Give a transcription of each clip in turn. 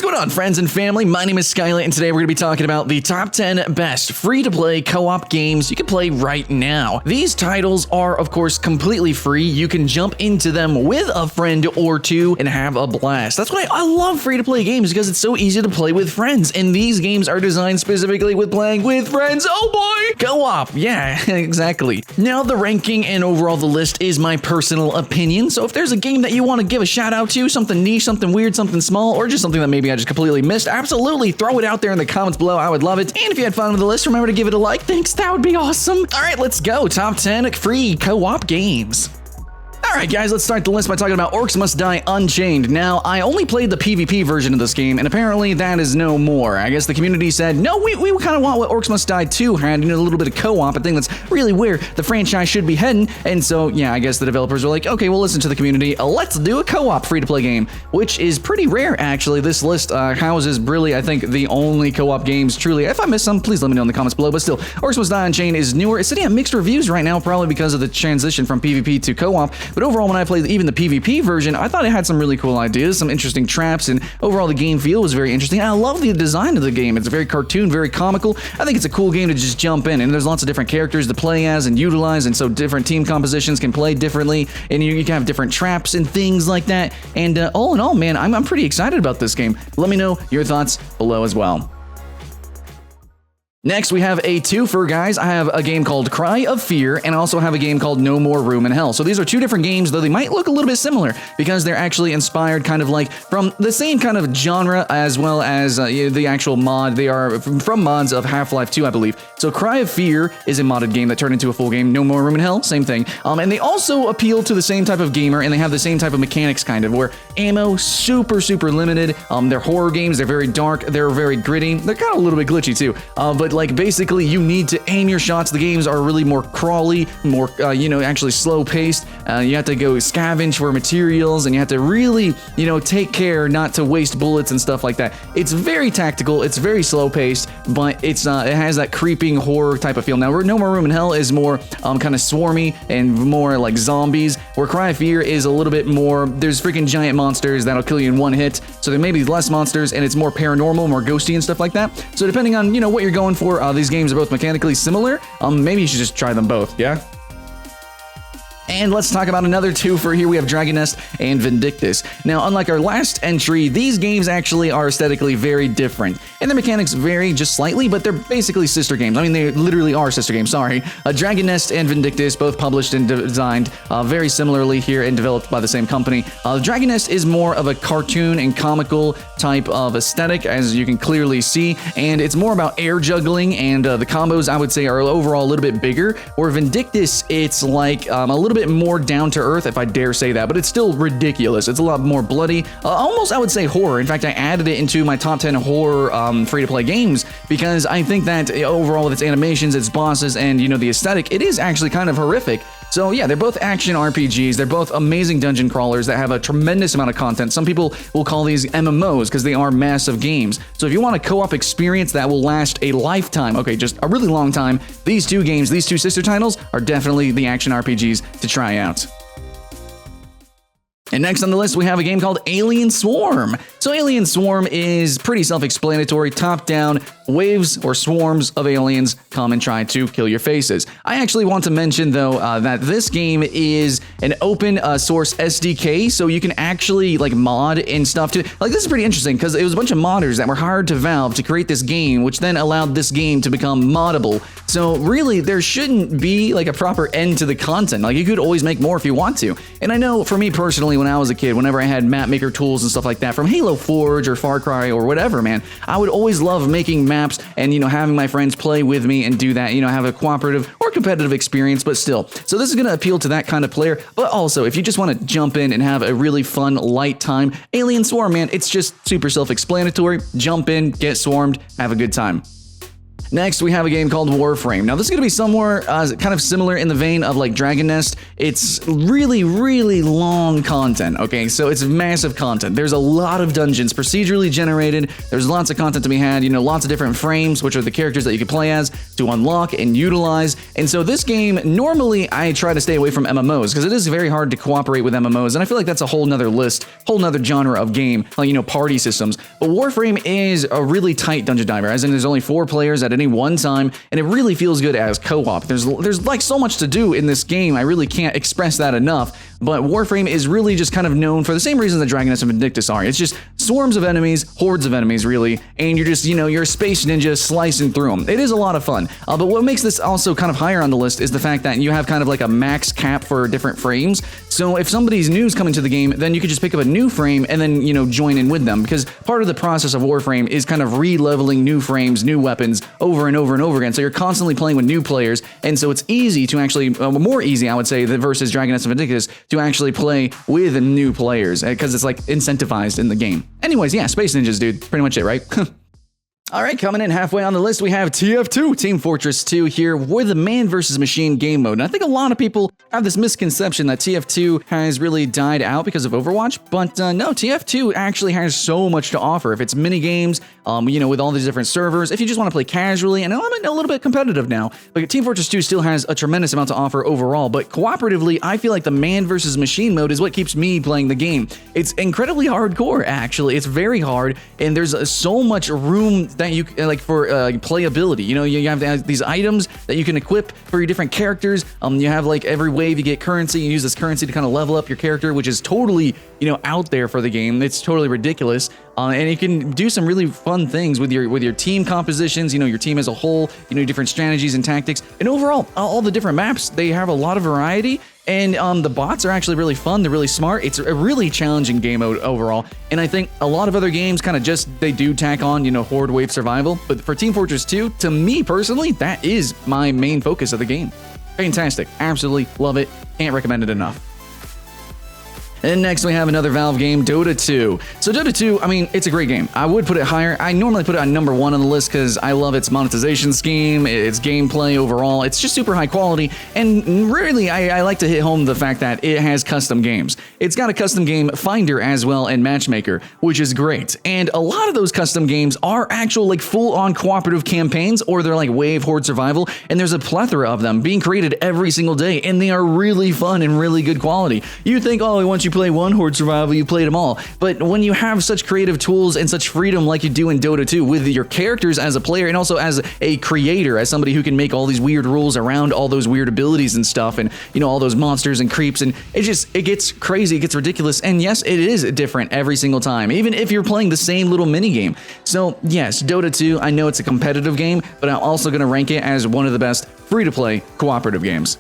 What's going on, friends and family? My name is Skylent, and today we're going to be talking about the top 10 best free-to-play co-op games you can play right now. These titles are, of course, completely free. You can jump into them with a friend or two and have a blast. That's why I love free-to-play games, because it's so easy to play with friends, and these games are designed specifically with playing with friends. Oh boy! Co-op, yeah, exactly. Now, the ranking and overall the list is my personal opinion, so if there's a game that you want to give a shout out to, something niche, something weird, something small, or just something that maybe I just completely missed, absolutely throw it out there in the comments below. I would love it. And if you had fun with the list, remember to give it a like. Thanks, that would be awesome. All right, let's go. Top 10 free co-op games. Alright guys, let's start the list by talking about Orcs Must Die Unchained. Now, I only played the PvP version of this game, and apparently that is no more. I guess the community said, no, we kind of want what Orcs Must Die 2 had, a little bit of co-op. I think that's really where the franchise should be heading. And so, yeah, I guess the developers were like, okay, we'll listen to the community. Let's do a co-op free-to-play game, which is pretty rare, actually. This list houses really, I think, the only co-op games, truly. If I missed some, please let me know in the comments below. But still, Orcs Must Die Unchained is newer. It's sitting at mixed reviews right now, probably because of the transition from PvP to co-op. But overall, when I played even the PvP version, I thought it had some really cool ideas, some interesting traps, and overall the game feel was very interesting. I love the design of the game. It's very cartoon, very comical. I think it's a cool game to just jump in, and there's lots of different characters to play as and utilize, and so different team compositions can play differently, and you can have different traps and things like that. And all in all, man, I'm pretty excited about this game. Let me know your thoughts below as well. Next, we have a twofer, guys. I have a game called Cry of Fear, and I also have a game called No More Room in Hell. So these are two different games, though they might look a little bit similar, because they're actually inspired kind of like from the same kind of genre as well as the actual mod. They are from mods of Half-Life 2, I believe. So Cry of Fear is a modded game that turned into a full game. No More Room in Hell, same thing. And they also appeal to the same type of gamer, and they have the same type of mechanics, kind of, where ammo, super limited. They're horror games. They're very dark. They're very gritty. They're kind of a little bit glitchy, too. But like basically you need to aim your shots. The games are really more crawly, more actually slow paced. You have to go scavenge for materials, and you have to really take care not to waste bullets and stuff like that. It's very tactical, it's very slow paced, but it has that creeping horror type of feel. Now, No More Room in Hell is more kind of swarmy and more like zombies, where Cry of Fear is a little bit more, there's freaking giant monsters that'll kill you in one hit, so there may be less monsters, and it's more paranormal, more ghosty and stuff like that. So depending on what you're going for, these games are both mechanically similar. Maybe you should just try them both, yeah? And let's talk about another twofer here. We have Dragon Nest and Vindictus. Now, unlike our last entry, these games actually are aesthetically very different. And their mechanics vary just slightly, but they're basically sister games. I mean, they literally are sister games, sorry. Dragon Nest and Vindictus, both published and designed very similarly here and developed by the same company. Dragon Nest is more of a cartoon and comical type of aesthetic, as you can clearly see, and it's more about air juggling, and the combos, I would say, are overall a little bit bigger. Where Vindictus, it's like a little bit more down to earth, if I dare say that, but it's still ridiculous. It's a lot more bloody, almost I would say horror. In fact, I added it into my top 10 horror free-to-play games, because I think that overall with its animations, its bosses, and the aesthetic, it is actually kind of horrific. So yeah, they're both action RPGs. They're both amazing dungeon crawlers that have a tremendous amount of content. Some people will call these MMOs because they are massive games. So if you want a co-op experience that will last a lifetime, okay, just a really long time, these two games, these two sister titles, are definitely the action RPGs to try out. And next on the list, we have a game called Alien Swarm. So Alien Swarm is pretty self-explanatory, top-down, waves or swarms of aliens come and try to kill your faces. I actually want to mention, though, that this game is an open source SDK, so you can actually mod and stuff to, this is pretty interesting, because it was a bunch of modders that were hired to Valve to create this game, which then allowed this game to become moddable. So really, there shouldn't be a proper end to the content. You could always make more if you want to. And I know for me personally, when I was a kid, whenever I had map maker tools and stuff like that from Halo Forge or Far Cry or whatever, man, I would always love making maps and having my friends play with me and do that, have a cooperative or competitive experience, but still. So this is going to appeal to that kind of player, but also if you just want to jump in and have a really fun light time, Alien Swarm, man, it's just super self-explanatory. Jump in, get swarmed, have a good time. Next, we have a game called Warframe. Now, this is going to be somewhere kind of similar in the vein of like Dragon Nest. It's really, really long content, okay? So it's massive content. There's a lot of dungeons, procedurally generated. There's lots of content to be had, lots of different frames, which are the characters that you can play as to unlock and utilize. And so this game, normally I try to stay away from MMOs because it is very hard to cooperate with MMOs. And I feel like that's a whole nother list, whole nother genre of game, like, party systems. But Warframe is a really tight dungeon diver, as in there's only 4 players at any one time, and it really feels good as co-op. There's like so much to do in this game, I really can't express that enough. But Warframe is really just kind of known for the same reasons that Dragon Nest and Vindictus are. It's just swarms of enemies, hordes of enemies, really, and you're just, you're a space ninja slicing through them. It is a lot of fun. But what makes this also kind of higher on the list is the fact that you have kind of like a max cap for different frames. So if somebody's new is coming to the game, then you could just pick up a new frame and then, join in with them, because part of the process of Warframe is kind of re-leveling new frames, new weapons over and over and over again. So you're constantly playing with new players, and so it's easy to actually, more easy, I would say, than versus Dragon Nest and Vindictus, to actually play with new players, because it's like incentivized in the game. Anyways, yeah, Space Ninjas, dude. Pretty much it, right? All right, coming in halfway on the list, we have TF2, Team Fortress 2 here with the man versus machine game mode. And I think a lot of people have this misconception that TF2 has really died out because of Overwatch, but no, TF2 actually has so much to offer. If it's mini games, with all these different servers, if you just want to play casually, and I'm a little bit competitive now, but Team Fortress 2 still has a tremendous amount to offer overall. But cooperatively, I feel like the man versus machine mode is what keeps me playing the game. It's incredibly hardcore, actually. It's very hard, and there's so much room that you like for playability. You have these items that you can equip for your different characters. You have like every wave you get currency. You use this currency to kind of level up your character, which is totally out there for the game. It's totally ridiculous, and you can do some really fun things with your team compositions. Your team as a whole. Different strategies and tactics, and overall, all the different maps, they have a lot of variety. And the bots are actually really fun. They're really smart. It's a really challenging game mode overall. And I think a lot of other games kind of they do tack on, horde wave survival. But for Team Fortress 2, to me personally, that is my main focus of the game. Fantastic. Absolutely love it. Can't recommend it enough. And next we have another Valve game, Dota 2. So Dota 2, I mean, it's a great game. I would put it higher. I normally put it on number 1 on the list because I love its monetization scheme, its gameplay overall. It's just super high quality. And really, I like to hit home the fact that it has custom games. It's got a custom game finder as well and matchmaker, which is great. And a lot of those custom games are actual like full-on cooperative campaigns, or they're like wave horde survival. And there's a plethora of them being created every single day. And they are really fun and really good quality. You think, oh, once you play one horde survival, you played them all. But when you have such creative tools and such freedom like you do in Dota 2 with your characters as a player and also as a creator, as somebody who can make all these weird rules around all those weird abilities and stuff, and all those monsters and creeps, and it gets crazy, it gets ridiculous. And yes, it is different every single time, even if you're playing the same little mini game. So yes, Dota 2, I know it's a competitive game, but I'm also going to rank it as one of the best free-to-play cooperative games.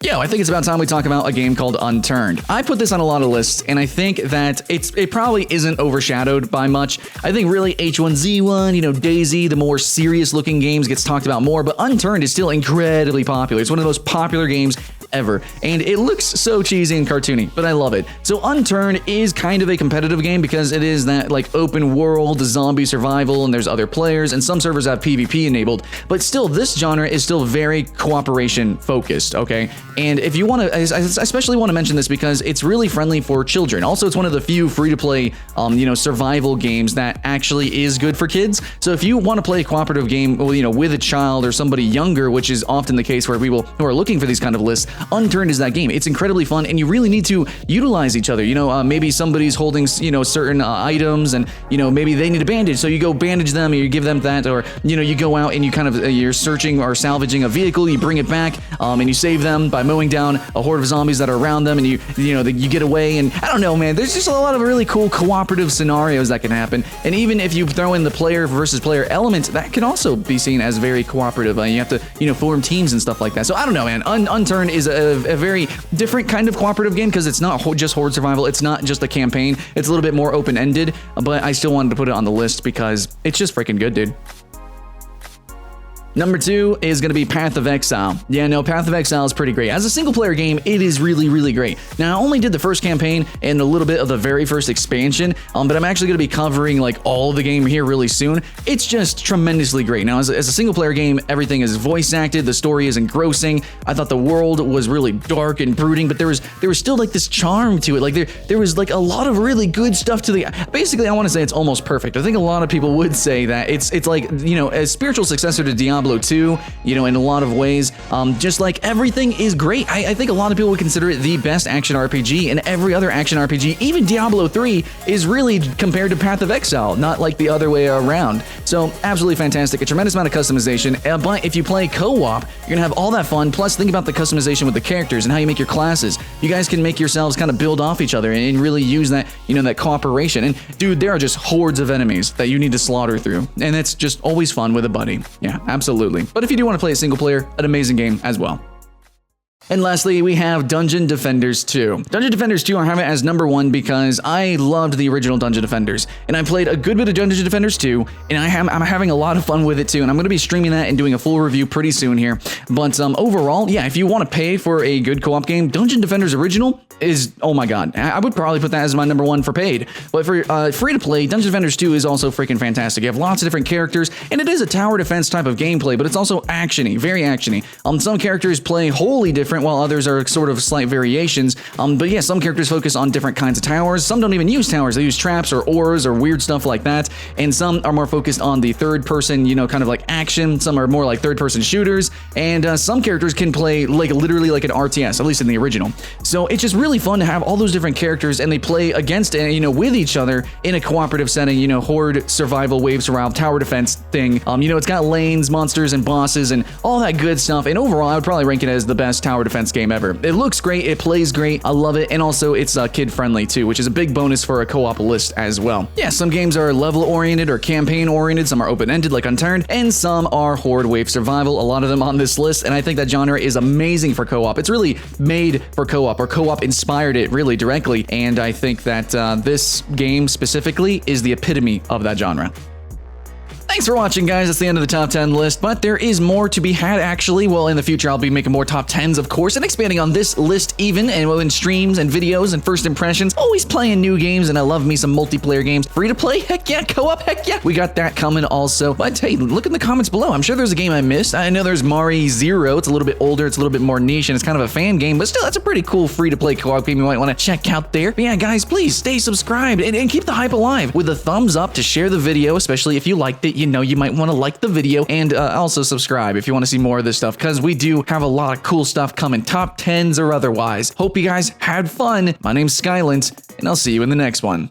Yo, I think it's about time we talk about a game called Unturned. I put this on a lot of lists, and I think that it probably isn't overshadowed by much. I think really H1Z1, DayZ, the more serious-looking games gets talked about more, but Unturned is still incredibly popular. It's one of the most popular games ever, and it looks so cheesy and cartoony, but I love it. So Unturned is kind of a competitive game because it is that like open world zombie survival, and there's other players, and some servers have PvP enabled, but still this genre is still very cooperation focused, okay? And if you want to, I especially want to mention this because it's really friendly for children. Also, it's one of the few free-to-play, survival games that actually is good for kids. So if you want to play a cooperative game, with a child or somebody younger, which is often the case where people who are looking for these kind of lists, Unturned is that game. It's incredibly fun, and you really need to utilize each other. Maybe somebody's holding, certain items, and maybe they need a bandage, so you go bandage them, or you give them that, or you go out and you kind of you're searching or salvaging a vehicle, you bring it back, and you save them by mowing down a horde of zombies that are around them, and you get away. And I don't know, man, there's just a lot of really cool cooperative scenarios that can happen. And even if you throw in the player versus player element, that can also be seen as very cooperative. You have to form teams and stuff like that. So I don't know, man. Unturned is a very different kind of cooperative game because it's not just horde survival. It's not just a campaign. It's a little bit more open-ended, but I still wanted to put it on the list because it's just freaking good, dude. Number 2 is going to be Path of Exile. Yeah, no, Path of Exile is pretty great. As a single-player game, it is really, really great. Now, I only did the first campaign and a little bit of the very first expansion, but I'm actually going to be covering like all of the game here really soon. It's just tremendously great. Now, as a single-player game, everything is voice-acted, the story is engrossing. I thought the world was really dark and brooding, but there was still like this charm to it. Like there was like a lot of really good stuff to the. Basically, I want to say it's almost perfect. I think a lot of people would say that it's like, you know, a spiritual successor to Diablo 2, you know, in a lot of ways. Just like everything is great. I think a lot of people would consider it the best action RPG, and every other action RPG, even Diablo 3, is really compared to Path of Exile, not like the other way around. So absolutely fantastic. A tremendous amount of customization, but if you play co-op, you're gonna have all that fun. Plus, think about the customization with the characters and how you make your classes. You guys can make yourselves kind of build off each other and really use that, you know, that cooperation. And dude, there are just hordes of enemies that you need to slaughter through, and it's just always fun with a buddy. Yeah, absolutely. But if you do want to play a single player, an amazing game as well. And lastly, we have Dungeon Defenders 2. Dungeon Defenders 2, I have it as number 1 because I loved the original Dungeon Defenders, and I played a good bit of Dungeon Defenders 2, and I'm having a lot of fun with it too, and I'm going to be streaming that and doing a full review pretty soon here. But overall, yeah, if you want to pay for a good co-op game, Dungeon Defenders Original is, oh my god, I would probably put that as my number 1 for paid. But for free-to-play, Dungeon Defenders 2 is also freaking fantastic. You have lots of different characters, and it is a tower defense type of gameplay, but it's also actiony, very actiony. Some characters play wholly different, while others are sort of slight variations. But yeah, some characters focus on different kinds of towers. Some don't even use towers. They use traps or auras or weird stuff like that. And some are more focused on the third person, you know, kind of like action. Some are more like third person shooters. And some characters can play like literally like an RTS, at least in the original. So it's just really fun to have all those different characters, and they play against, you know, with each other in a cooperative setting, you know, horde survival, wave survival, tower defense thing. You know, it's got lanes, monsters, and bosses, and all that good stuff. And overall, I would probably rank it as the best tower defense game ever. It looks great, it plays great, I love it, and also it's kid-friendly too, which is a big bonus for a co-op list as well. Yeah, some games are level-oriented or campaign-oriented, some are open-ended like Unturned, and some are horde wave survival, a lot of them on this list, and I think that genre is amazing for co-op. It's really made for co-op, or co-op inspired it really directly, and I think that this game specifically is the epitome of that genre. Thanks for watching, guys. That's the end of the top 10 list, but there is more to be had, actually. Well, in the future, I'll be making more top 10s, of course, and expanding on this list even, and well, in streams and videos and first impressions. Always playing new games, and I love me some multiplayer games. Free to play? Heck yeah. Co-op? Heck yeah. We got that coming also. But hey, look in the comments below. I'm sure there's a game I missed. I know there's Mari Zero. It's a little bit older. It's a little bit more niche, and it's kind of a fan game, but still, that's a pretty cool free-to-play co-op game you might want to check out there. But yeah, guys, please stay subscribed and keep the hype alive with a thumbs up to share the video, especially if you liked it. You know, you might want to like the video, and also subscribe if you want to see more of this stuff, because we do have a lot of cool stuff coming, top 10s or otherwise. Hope you guys had fun. My name's Skylent, and I'll see you in the next one.